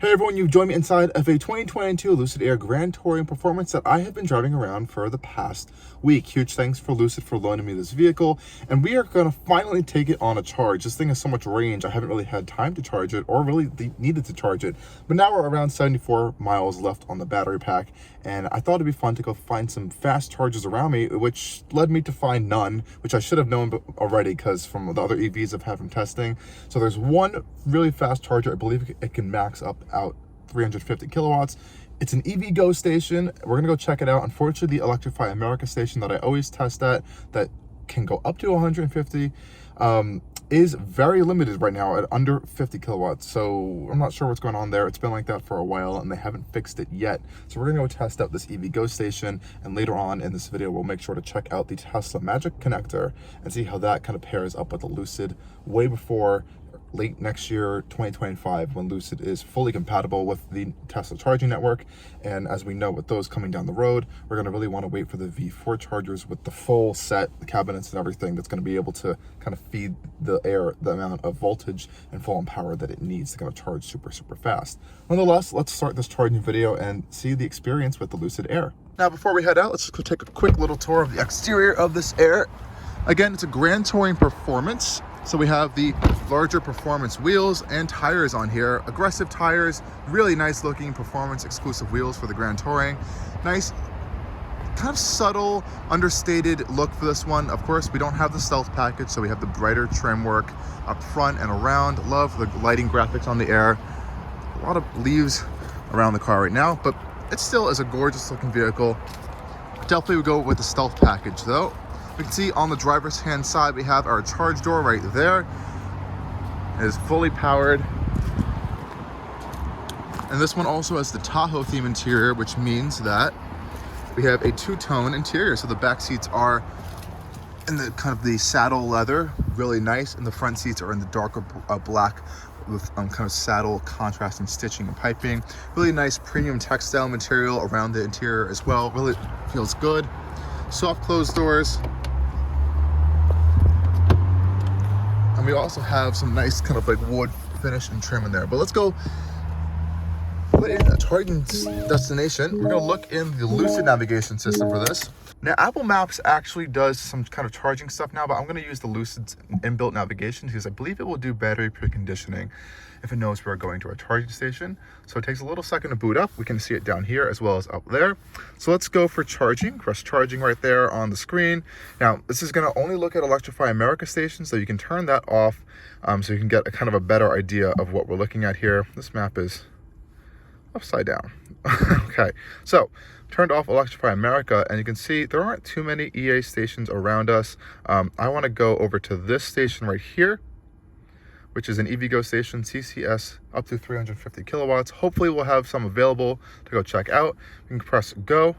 Hey everyone, you've joined me inside of a 2022 Lucid Air Grand Touring Performance that I have been driving around for the past week. Huge thanks for Lucid for loaning me this vehicle, and we are going to finally take it on a charge. This thing has so much range, I haven't really had time to charge it or really needed to charge it, but now we're around 74 miles left on the battery pack, and I thought it'd be fun to go find some fast chargers around me, which led me to find none, which I should have known already because from the other EVs I've had from testing. So there's one really fast charger. I believe it can max out 350 kilowatts. It's an EVgo station. We're gonna go check it out. Unfortunately, the Electrify America station that I always test at, that can go up to 150, is very limited right now at under 50 kilowatts. So I'm not sure what's going on there. It's been like that for a while and they haven't fixed it yet. So we're gonna go test out this EVgo station, and later on in this video, we'll make sure to check out the Tesla Magic connector and see how that kind of pairs up with the Lucid way before late next year, 2025, when Lucid is fully compatible with the Tesla charging network. And as we know, with those coming down the road, we're going to really want to wait for the V4 chargers with the full set, the cabinets and everything, that's going to be able to kind of feed the Air the amount of voltage and full on power that it needs to kind of charge super fast. Nonetheless, let's start this charging video and see the experience with the Lucid Air. Now, before we head out, let's just go take a quick little tour of the exterior of this Air. Again, it's a Grand Touring Performance. So we have the larger performance wheels and tires on here. Aggressive tires, really nice looking performance exclusive wheels for the Grand Touring. Nice, kind of subtle, understated look for this one. Of course, we don't have the stealth package, so we have the brighter trim work up front and around. Love the lighting graphics on the Air. A lot of leaves around the car right now, but it still is a gorgeous looking vehicle. Definitely would go with the stealth package though. We can see on the driver's hand side, we have our charge door right there. It is fully powered. And this one also has the Tahoe theme interior, which means that we have a two-tone interior. So the back seats are in the kind of the saddle leather, really nice. And the front seats are in the darker black with kind of saddle contrasting stitching and piping. Really nice premium textile material around the interior as well. Really feels good. Soft closed doors. And we also have some nice kind of like wood finish and trim in there. But let's go put in a charging destination. We're gonna look in the Lucid Navigation system for this. Now, Apple Maps actually does some kind of charging stuff now, but I'm gonna use the Lucid's inbuilt navigation because I believe it will do battery preconditioning if it knows we're going to a charging station. So it takes a little second to boot up. We can see it down here as well as up there. So let's go for charging. Press charging right there on the screen. Now, this is gonna only look at Electrify America stations, so you can turn that off so you can get a kind of a better idea of what we're looking at here. This map is upside down. Okay, so turned off Electrify America, and you can see there aren't too many EA stations around us. I want to go over to this station right here, which is an EVgo station, CCS, up to 350 kilowatts. Hopefully we'll have some available to go check out. We can press go,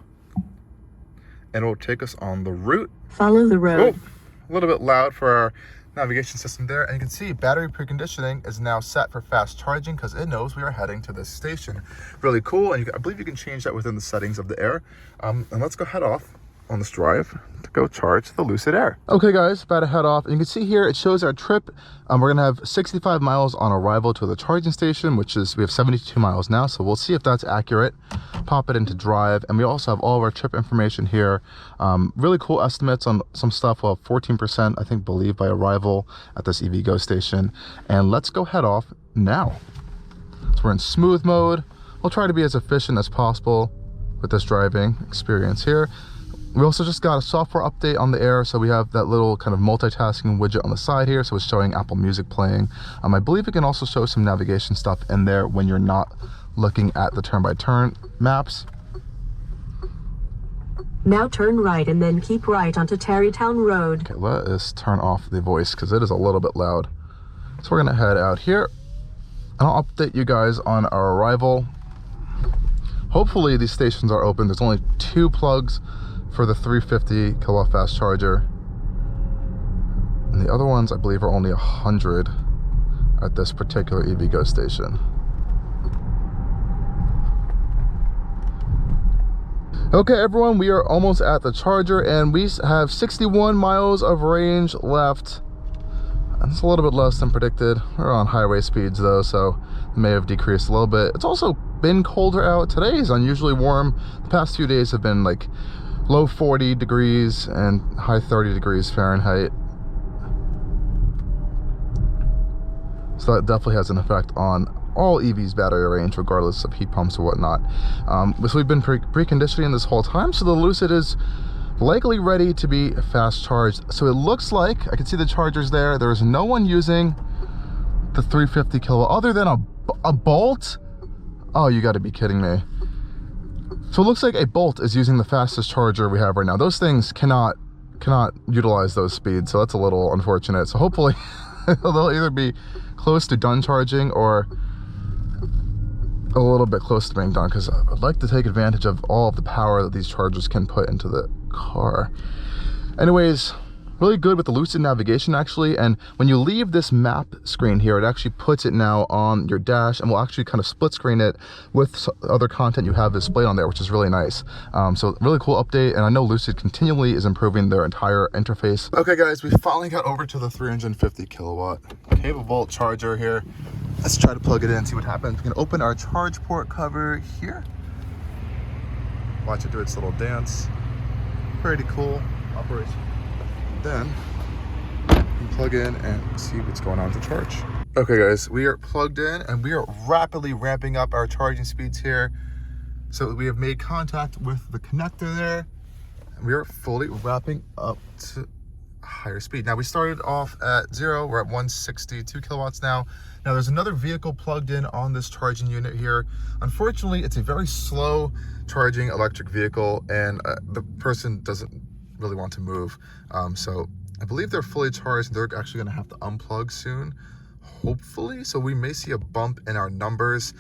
and it will take us on the route. Follow the road. Oh, a little bit loud for our navigation system there, and you can see battery preconditioning is now set for fast charging because it knows we are heading to this station. Really cool, and I believe you can change that within the settings of the Air. And let's go head off on this drive to go charge the Lucid Air. Okay guys, about to head off, and you can see here it shows our trip. We're gonna have 65 miles on arrival to the charging station, which is, we have 72 miles now, so we'll see if that's accurate. Pop it into drive, and we also have all of our trip information here. Really cool estimates on some stuff. Well, 14% I think believe by arrival at this EVgo station. And let's go head off now. So we're in smooth mode. We'll try to be as efficient as possible with this driving experience here. We also just got a software update on the Air, so we have that little kind of multitasking widget on the side here, so it's showing Apple Music playing. I believe it can also show some navigation stuff in there when you're not looking at the turn-by-turn maps. Now turn right and then keep right onto Tarrytown Road. Okay, let us turn off the voice because it is a little bit loud. So we're gonna head out here, and I'll update you guys on our arrival. Hopefully these stations are open. There's only 2 plugs for the 350 kilowatt fast charger, and the other ones I believe are only 100 at this particular EVgo station. Okay everyone, we are almost at the charger, and we have 61 miles of range left. It's a little bit less than predicted. We're on highway speeds though, so it may have decreased a little bit. It's also been colder out. Today is unusually warm. The past few days have been like low 40 degrees and high 30 degrees Fahrenheit. So that definitely has an effect on all EVs' battery range, regardless of heat pumps or whatnot. So we've been preconditioning this whole time, so the Lucid is likely ready to be fast charged. So it looks like, I can see the chargers there. There's no one using the 350 kilowatt other than a Bolt. Oh, you got to be kidding me. So it looks like a Bolt is using the fastest charger we have right now. Those things cannot utilize those speeds, so that's a little unfortunate. So hopefully they'll either be close to done charging or a little bit close to being done, because I'd like to take advantage of all of the power that these chargers can put into the car. Anyways, really good with the Lucid Navigation actually, and when you leave this map screen here, it actually puts it now on your dash and will actually kind of split screen it with other content you have displayed on there, which is really nice. So really cool update, and I know Lucid continually is improving their entire interface. Okay guys, we finally got over to the 350 kilowatt capable charger here. Let's try to plug it in and see what happens. We can open our charge port cover here. Watch it do its little dance. Pretty cool operation. Then we can plug in and see what's going on to charge. Okay guys, we are plugged in and we are rapidly ramping up our charging speeds here. So we have made contact with the connector there, and we are fully wrapping up to higher speed. Now we started off at 0, we're at 162 kilowatts now. Now there's another vehicle plugged in on this charging unit here. Unfortunately, it's a very slow charging electric vehicle, and the person doesn't really want to move. So I believe they're fully charged. They're actually going to have to unplug soon, hopefully. So we may see a bump in our numbers.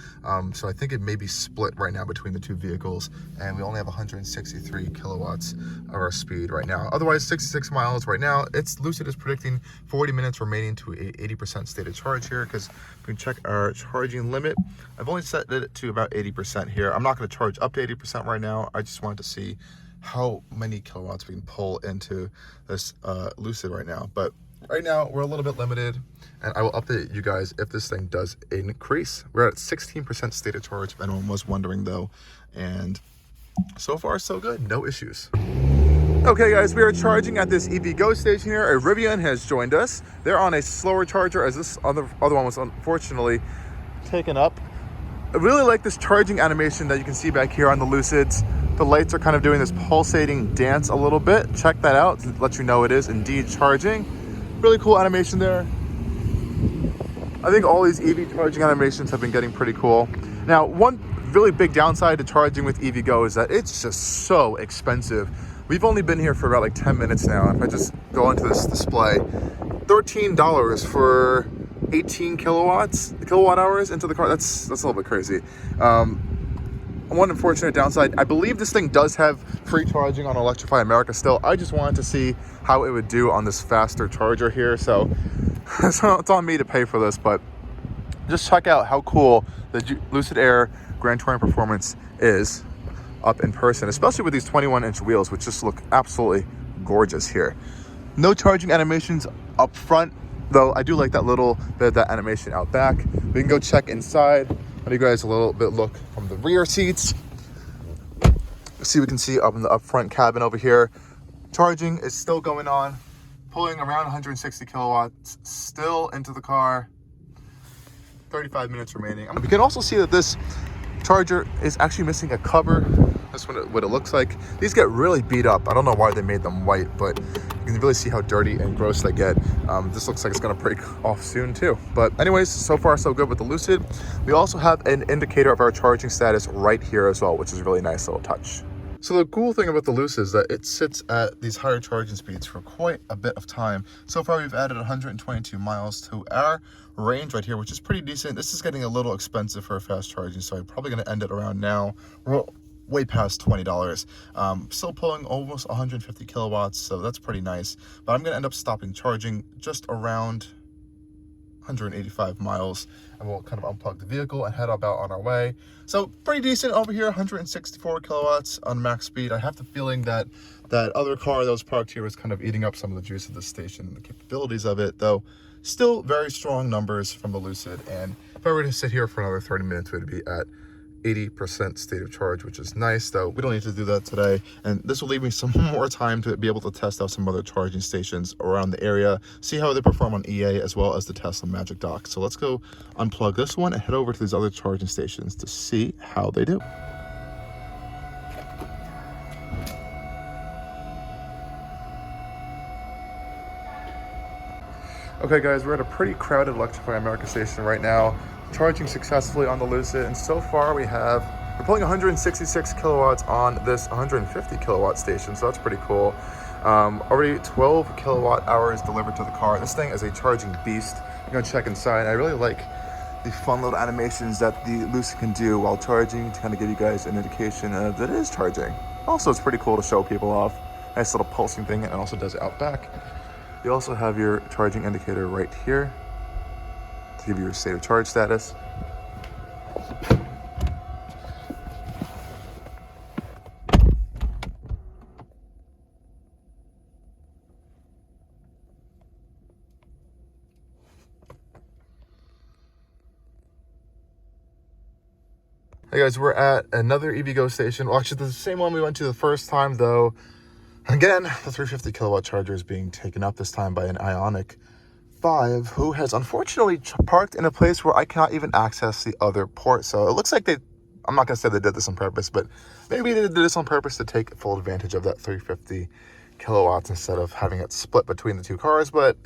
So I think it may be split right now between the two vehicles, and we only have 163 kilowatts of our speed right now. Otherwise, 66 miles right now. Lucid is predicting 40 minutes remaining to a 80% stated charge here, because we can check our charging limit. I've only set it to about 80% here. I'm not going to charge up to 80% right now. I just wanted to see how many kilowatts we can pull into this Lucid right now. But right now we're a little bit limited, and I will update you guys if this thing does increase. We're at 16% stated charge, if anyone was wondering though, and so far so good, no issues. Okay guys, we are charging at this EVgo station here. A Rivian has joined us. They're on a slower charger, as this other one was unfortunately taken up. I really like this charging animation that you can see back here on the Lucids. The lights are kind of doing this pulsating dance a little bit. Check that out to let you know it is indeed charging. Really cool animation there. I think all these EV charging animations have been getting pretty cool. Now, one really big downside to charging with EVgo is that it's just so expensive. We've only been here for about like 10 minutes now. If I just go into this display, $13 for 18 kilowatt hours into the car. That's a little bit crazy. One unfortunate downside, I believe this thing does have free charging on Electrify America still. I just wanted to see how it would do on this faster charger here. So it's on me to pay for this, but just check out how cool the Lucid Air Grand Touring Performance is up in person, especially with these 21-inch wheels, which just look absolutely gorgeous here. No charging animations up front, though I do like that little bit of that animation out back. We can go check inside. I'll give you guys a little bit look from the rear seats. We can see up in the up front cabin over here. Charging is still going on, pulling around 160 kilowatts still into the car. 35 minutes remaining. We can also see that this charger is actually missing a cover. That's what it looks like. These get really beat up. I don't know why they made them white, but you can really see how dirty and gross they get. This looks like it's gonna break off soon too. But anyways, so far so good with the Lucid. We also have an indicator of our charging status right here as well, which is a really nice little touch. So the cool thing about the Lucid is that it sits at these higher charging speeds for quite a bit of time. So far we've added 122 miles to our range right here, which is pretty decent. This is getting a little expensive for a fast charging, so I'm probably gonna end it around now. We're way past $20. Still pulling almost 150 kilowatts, so that's pretty nice. But I'm gonna end up stopping charging just around 185 miles, and we'll kind of unplug the vehicle and head about on our way. So pretty decent over here, 164 kilowatts on max speed. I have the feeling that that other car that was parked here was kind of eating up some of the juice of the station and the capabilities of it, though still very strong numbers from the Lucid. And if I were to sit here for another 30 minutes, it would be at 80% state of charge, which is nice, though we don't need to do that today. And this will leave me some more time to be able to test out some other charging stations around the area, see how they perform on EA as well as the Tesla Magic Dock. So let's go unplug this one and head over to these other charging stations to see how they do. Okay guys, we're at a pretty crowded Electrify America station right now, charging successfully on the Lucid, and so far we're pulling 166 kilowatts on this 150 kilowatt station, so that's pretty cool. Already 12 kilowatt hours delivered to the car. This thing is a charging beast. I'm gonna check inside. I really like the fun little animations that the Lucid can do while charging to kind of give you guys an indication of that it is charging. Also, it's pretty cool to show people off. Nice little pulsing thing, and it also does it out back. You also have your charging indicator right here to give you your state of charge status. Hey guys, we're at another EVgo station. Well, actually, the same one we went to the first time, though. Again, the 350 kilowatt charger is being taken up this time by an Ioniq 5, who has unfortunately parked in a place where I cannot even access the other port. So it looks like I'm not going to say they did this on purpose, but maybe they did this on purpose to take full advantage of that 350 kilowatts instead of having it split between the two cars. But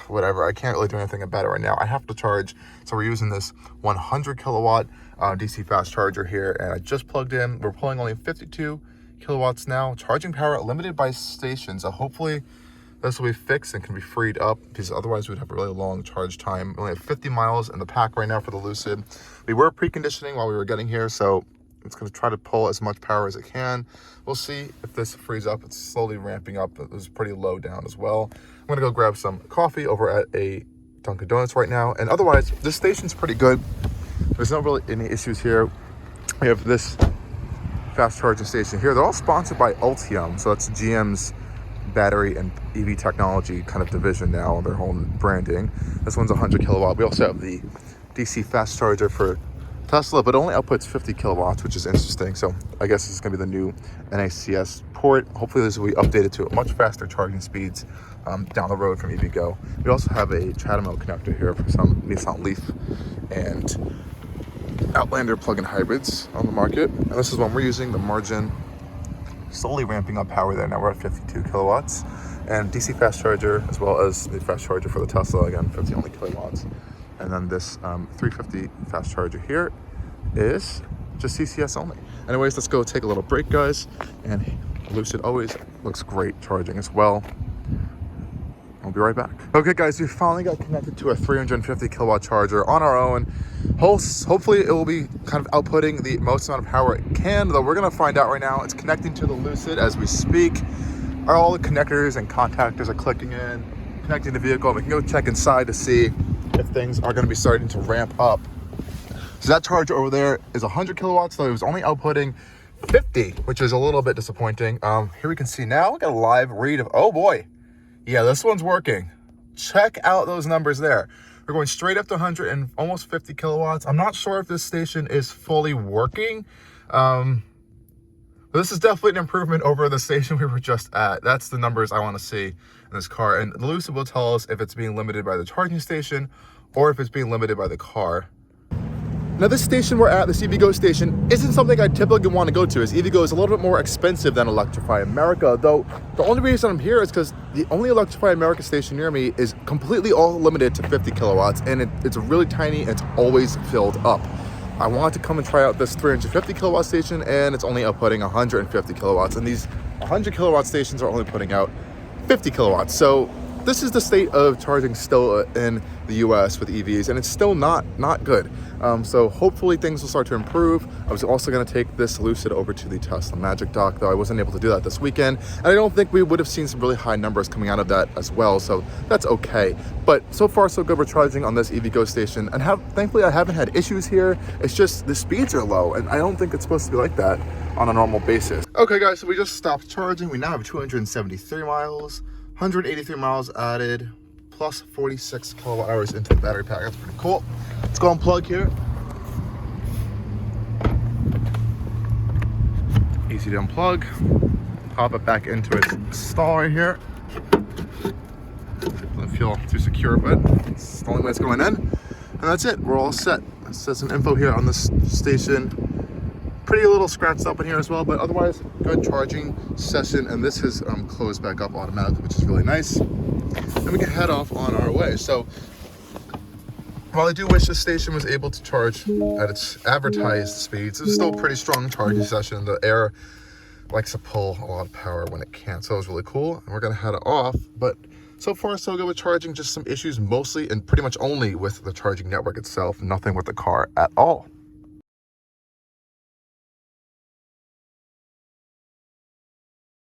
whatever, I can't really do anything about it right now. I have to charge, so we're using this 100 kilowatt DC fast charger here, and I just plugged in. We're pulling only 52 kilowatts now. Charging power limited by station, so hopefully this will be fixed and can be freed up, because otherwise we'd have a really long charge time. We only have 50 miles in the pack right now for the Lucid. We were preconditioning while we were getting here, so it's going to try to pull as much power as it can. We'll see if this frees up. It's slowly ramping up. It was pretty low down as well. I'm going to go grab some coffee over at a Dunkin' Donuts right now, and otherwise this station's pretty good. There's not really any issues here. We have this fast charging station here. They're all sponsored by Ultium, so that's GM's battery and EV technology kind of division now, their whole branding. This one's 100 kilowatt. We also have the DC fast charger for Tesla, but it only outputs 50 kilowatts, which is interesting. So I guess this is going to be the new NACS port. Hopefully this will be updated to much faster charging speeds down the road from EVgo. We also have a Chatham connector here for some Nissan Leaf and Outlander plug-in hybrids on the market. And this is one we're using, the Margin. Slowly ramping up power there. Now we're at 52 kilowatts. And DC fast charger, as well as the fast charger for the Tesla, again, 50 only kilowatts. And then this 350 fast charger here is just CCS only. Anyways, let's go take a little break, guys. And Lucid always looks great charging as well. I'll be right back. Okay, guys, we finally got connected to a 350 kilowatt charger on our own. Hopefully it will be kind of outputting the most amount of power it can, though we're gonna find out right now. It's connecting to the Lucid as we speak. All the connectors and contactors are clicking in, connecting the vehicle. We can go check inside to see if things are gonna be starting to ramp up. So that charger over there is 100 kilowatts, though it was only outputting 50, which is a little bit disappointing. Here we can see now, we got a live read of, oh boy. Yeah, this one's working. Check out those numbers there. We're going straight up to 100 and almost 50 kilowatts. I'm not sure if this station is fully working. But this is definitely an improvement over the station we were just at. That's the numbers I want to see in this car. And the Lucid will tell us if it's being limited by the charging station or if it's being limited by the car. Now this station we're at, this EVgo station, isn't something I typically want to go to, as EVgo is a little bit more expensive than Electrify America, though the only reason I'm here is because the only Electrify America station near me is completely all limited to 50 kilowatts, and it's really tiny and it's always filled up. I wanted to come and try out this 350 kilowatt station, and it's only outputting 150 kilowatts, and these 100 kilowatt stations are only putting out 50 kilowatts. So this is the state of charging still in the US with EVs, and it's still not good. So hopefully things will start to improve. I was also going to take this Lucid over to the Tesla Magic Dock, though I wasn't able to do that this weekend, and I don't think we would have seen some really high numbers coming out of that as well, so that's okay. But so far so good. We're charging on this EVgo station, and thankfully I haven't had issues here. It's just the speeds are low, and I don't think it's supposed to be like that on a normal basis. Okay guys, so we just stopped charging. We now have 273 miles, 183 miles added, plus 46 kilowatt hours into the battery pack. That's pretty cool. Let's go unplug here. Easy to unplug. Pop it back into its stall right here. Doesn't feel too secure, but it's the only way it's going in. And that's it. We're all set. It says some info here on this station. Pretty little scratched up in here as well, but otherwise good charging session. And this has closed back up automatically, which is really nice. And we can head off on our way. So while I do wish this station was able to charge at its advertised speeds, it's still a pretty strong charging session. The Air likes to pull a lot of power when it can't, so it was really cool. And we're gonna head off, but so far so good with charging. Just some issues mostly and pretty much only with the charging network itself, nothing with the car at all.